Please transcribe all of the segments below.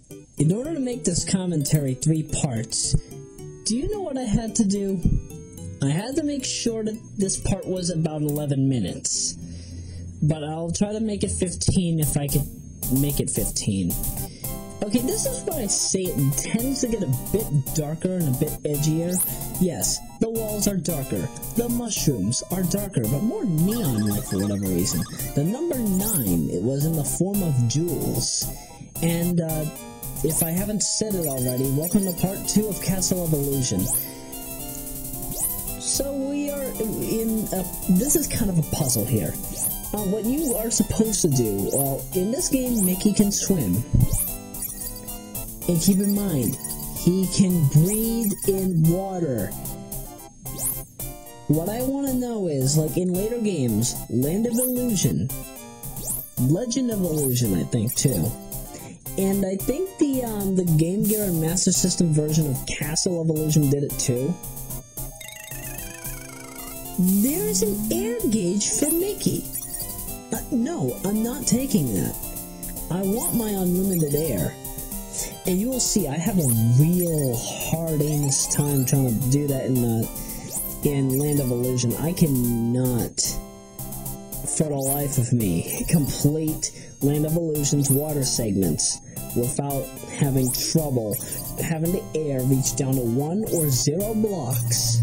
In order to make this commentary 3 parts, do you know what I had to do? I had to make sure that this part was about 11 minutes. But I'll try to make it 15 if I could make it 15. Okay, this is where I say it tends to get a bit darker and a bit edgier. Yes, the walls are darker, the mushrooms are darker, but more neon-like for whatever reason. The number 9, it was in the form of jewels. And, if I haven't said it already, welcome to part 2 of Castle of Illusion. So we are in this is kind of a puzzle here. What you are supposed to do, well, in this game, Mickey can swim. And keep in mind, he can breathe in water. What I want to know is, like in later games, Land of Illusion, Legend of Illusion, I think, too. And I think the Game Gear and Master System version of Castle of Illusion did it too. There's an air gauge for Mickey. No, I'm not taking that. I want my unlimited air. And you will see, I have a real hard aimless time trying to do that in Land of Illusion. I cannot, for the life of me, complete Land of Illusion's water segments without having trouble having the air reach down to 1 or 0 blocks.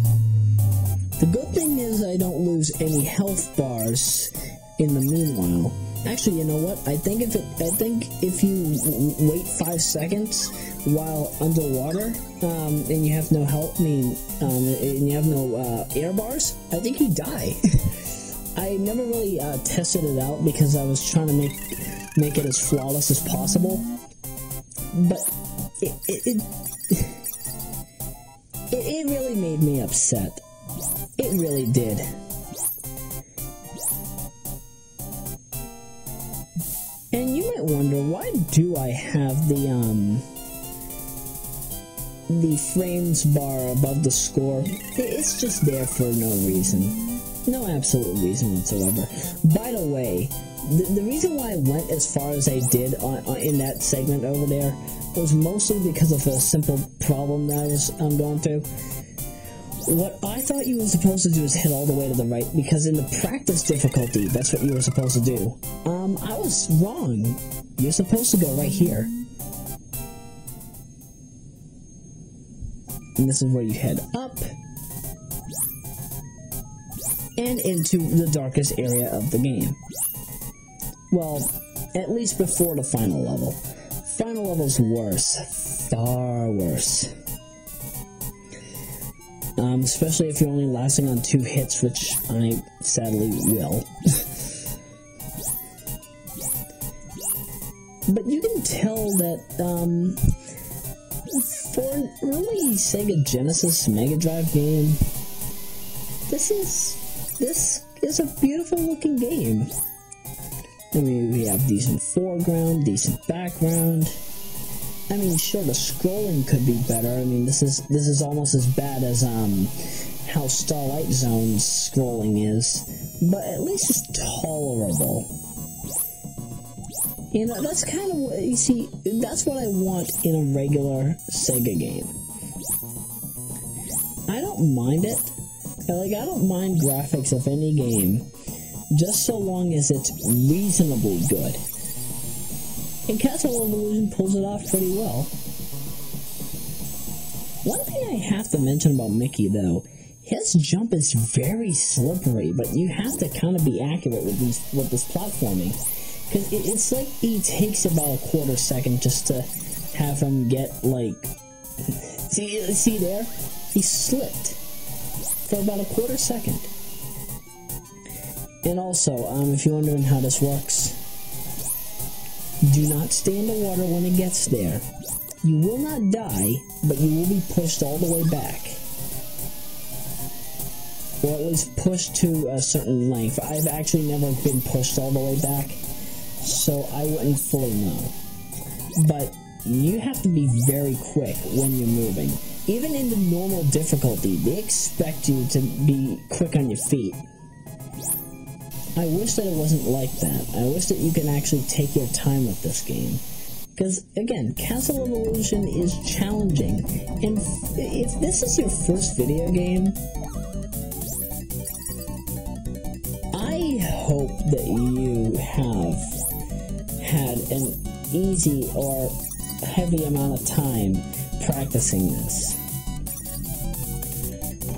The good thing is I don't lose any health bars in the meanwhile. Actually, you know what? I think if you wait 5 seconds while underwater, and you have no health, and you have no air bars, I think you die. I never really tested it out because I was trying to make it as flawless as possible. But it really made me upset. It really did. And you might wonder, why do I have the frames bar above the score? It's just there for no reason. No absolute reason whatsoever. By the way, the reason why I went as far as I did in that segment over there was mostly because of a simple problem that I'm going through. What I thought you were supposed to do is hit all the way to the right, because in the practice difficulty, that's what you were supposed to do. I was wrong. You're supposed to go right here. And this is where you head up and into the darkest area of the game. Well, at least before the final level. Final level's worse. Far worse. Especially if you're only lasting on 2 hits, which I sadly will. But you can tell that, for an early Sega Genesis Mega Drive game, this is a beautiful looking game. I mean, we have decent foreground, decent background. I mean, sure, the scrolling could be better. I mean, this is almost as bad as how Starlight Zone's scrolling is, but at least it's tolerable. You know, that's kind of what, you see, that's what I want in a regular Sega game. I don't mind it. Like, I don't mind graphics of any game, just so long as it's reasonably good. And Castle of Illusion pulls it off pretty well. One thing I have to mention about Mickey, though, his jump is very slippery, but you have to kind of be accurate with this platforming. Because it's like he takes about a quarter second just to have him get, like... See there? He slipped for about a quarter second. And also, if you're wondering how this works, do not stay in the water when it gets there. You will not die, but you will be pushed all the way back. Or at least pushed to a certain length. I've actually never been pushed all the way back, so I wouldn't fully know. But you have to be very quick when you're moving. Even in the normal difficulty, they expect you to be quick on your feet. I wish that it wasn't like that. I wish that you can actually take your time with this game. Because, again, Castle Evolution is challenging. And if this is your first video game, I hope that you have had an easy or heavy amount of time practicing this.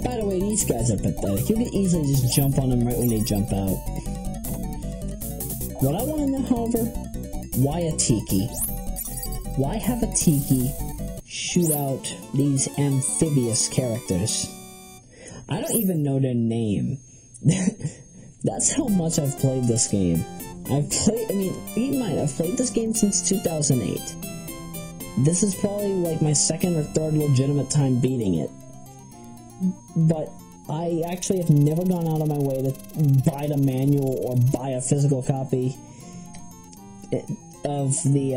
By the way, these guys are pathetic. You can easily just jump on them right when they jump out. What I want to know, however, why a tiki? Why have a tiki shoot out these amphibious characters? I don't even know their name. That's how much I've played this game. I've played this game since 2008. This is probably like my second or third legitimate time beating it. But I actually have never gone out of my way to buy the manual or buy a physical copy of the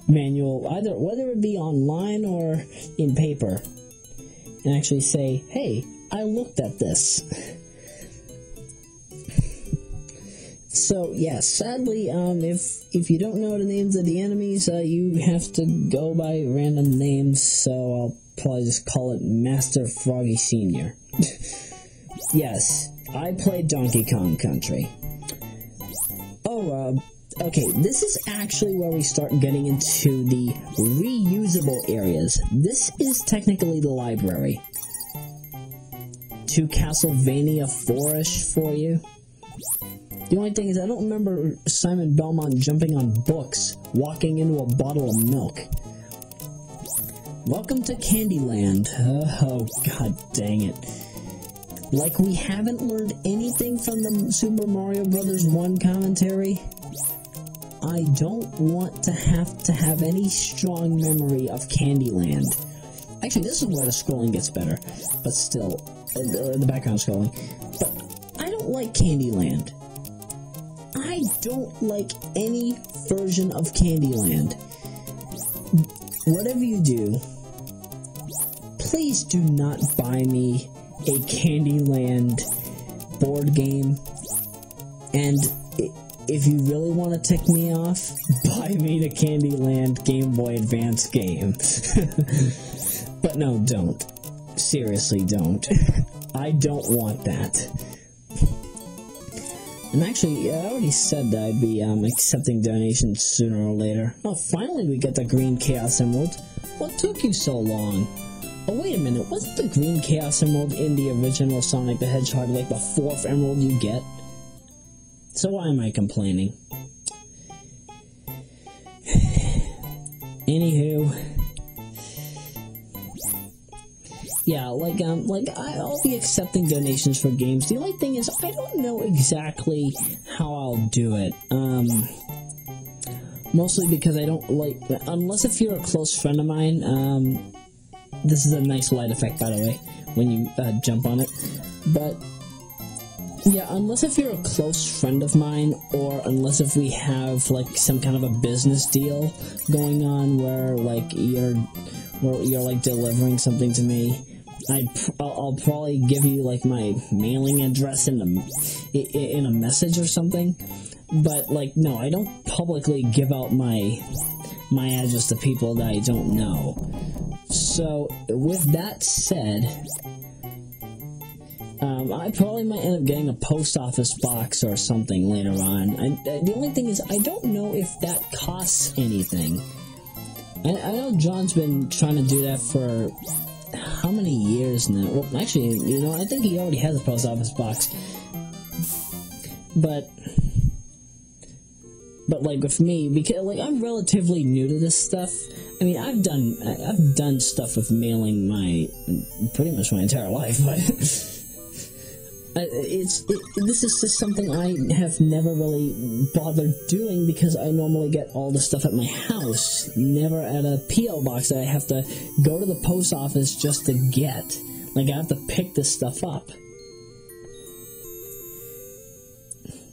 manual, whether it be online or in paper, and actually say, hey, I looked at this. So, yeah, sadly, if you don't know the names of the enemies, you have to go by random names, so I'll probably just call it Master Froggy Sr. Yes, I played Donkey Kong Country. Oh, okay, this is actually where we start getting into the reusable areas. This is technically the library. To Castlevania 4-ish for you. The only thing is, I don't remember Simon Belmont jumping on books, walking into a bottle of milk. Welcome to Candyland. Oh, god dang it. Like we haven't learned anything from the Super Mario Bros. 1 commentary. I don't want to have any strong memory of Candyland. Actually, this is where the scrolling gets better, but still, the background scrolling. But I don't like Candyland. I don't like any version of Candyland. Whatever you do, please do not buy me a Candyland board game. And if you really want to tick me off, buy me the Candyland Game Boy Advance game. But no, don't. Seriously, don't. I don't want that. And actually, I already said that I'd be accepting donations sooner or later. Oh, finally we get the Green Chaos Emerald. What took you so long? Oh, wait a minute, wasn't the Green Chaos Emerald in the original Sonic the Hedgehog like the 4th emerald you get? So why am I complaining? Anywho... Yeah, I'll be accepting donations for games. The only thing is, I don't know exactly how I'll do it. Mostly because I don't like, unless if you're a close friend of mine, this is a nice light effect, by the way, when you jump on it. But, yeah, unless if you're a close friend of mine, or unless if we have, like, some kind of a business deal going on where, like, you're like, delivering something to me, I'll probably give you, like, my mailing address in a message or something. But, like, no, I don't publicly give out my address to people that I don't know. So, with that said, I probably might end up getting a post office box or something later on. The only thing is, I don't know if that costs anything. I know John's been trying to do that for how many years now? Well, actually, you know, I think he already has a post office box. But like with me, because like I'm relatively new to this stuff. I mean, I've done stuff with mailing pretty much my entire life, but this is just something I have never really bothered doing because I normally get all the stuff at my house, never at a P.O. box that I have to go to the post office just to get. Like, I have to pick this stuff up.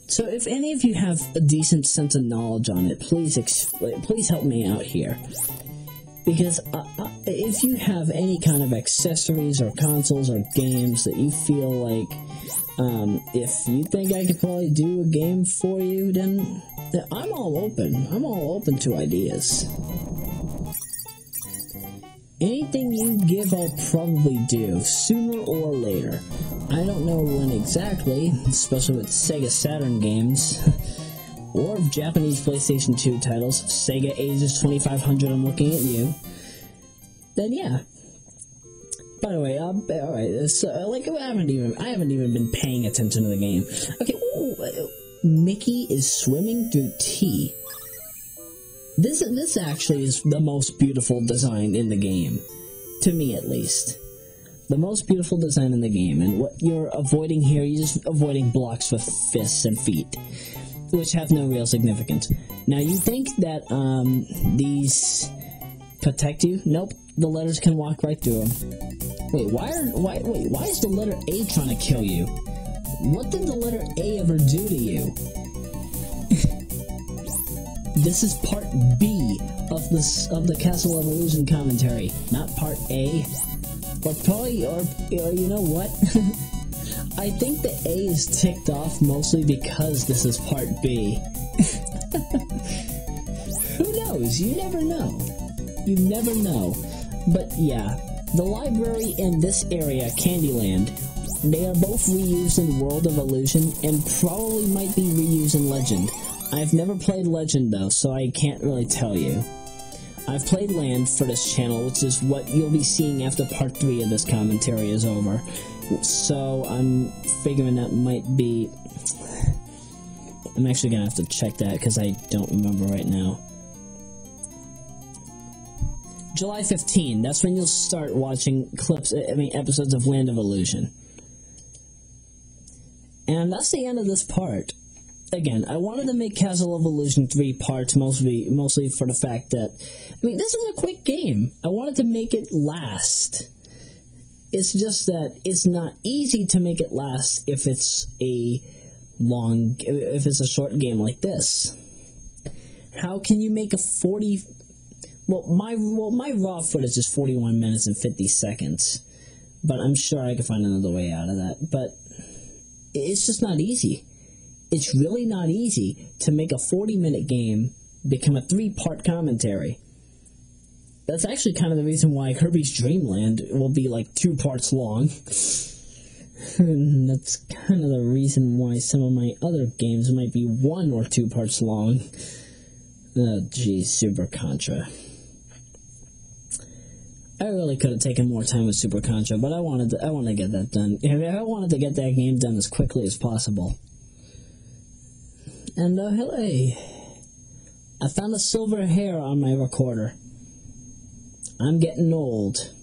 So if any of you have a decent sense of knowledge on it, please help me out here. Because if you have any kind of accessories or consoles or games that you feel like, if you think I could probably do a game for you, then I'm all open. I'm all open to ideas. Anything you give, I'll probably do, sooner or later. I don't know when exactly, especially with Sega Saturn games, or Japanese PlayStation 2 titles, Sega Ages 2500, I'm looking at you. Then yeah. By the way, alright, so, like, I haven't even been paying attention to the game. Okay, ooh, Mickey is swimming through tea. This actually is the most beautiful design in the game. To me, at least. The most beautiful design in the game. And what you're avoiding here, you're just avoiding blocks with fists and feet, which have no real significance. Now, you think that, these protect you? Nope. The letters can walk right through them. Wait, why is the letter A trying to kill you? What did the letter A ever do to you? This is part B of the Castle of Illusion commentary, not part A. Or probably, or you know what? I think the A is ticked off mostly because this is part B. Who knows? You never know. You never know. But yeah, the library in this area, Candyland, they are both reused in World of Illusion and probably might be reused in Legend. I've never played Legend though, so I can't really tell you. I've played Land for this channel, which is what you'll be seeing after part 3 of this commentary is over. So I'm figuring that might be... I'm actually gonna have to check that because I don't remember right now. July 15, that's when you'll start watching episodes of Land of Illusion. And that's the end of this part. Again, I wanted to make Castle of Illusion 3 parts, mostly for the fact that, this is a quick game. I wanted to make it last. It's just that it's not easy to make it last if it's a short game like this. How can you make a 40... my raw footage is 41 minutes and 50 seconds. But I'm sure I can find another way out of that. But it's just not easy. It's really not easy to make a 40-minute game become a 3-part commentary. That's actually kind of the reason why Kirby's Dream Land will be like 2 parts long. And that's kind of the reason why some of my other games might be 1 or 2 parts long. Oh, geez, Super Contra. I really could have taken more time with Super Contra, but I wanted to get that done. I wanted to get that game done as quickly as possible. And, hey, I found a silver hair on my recorder. I'm getting old.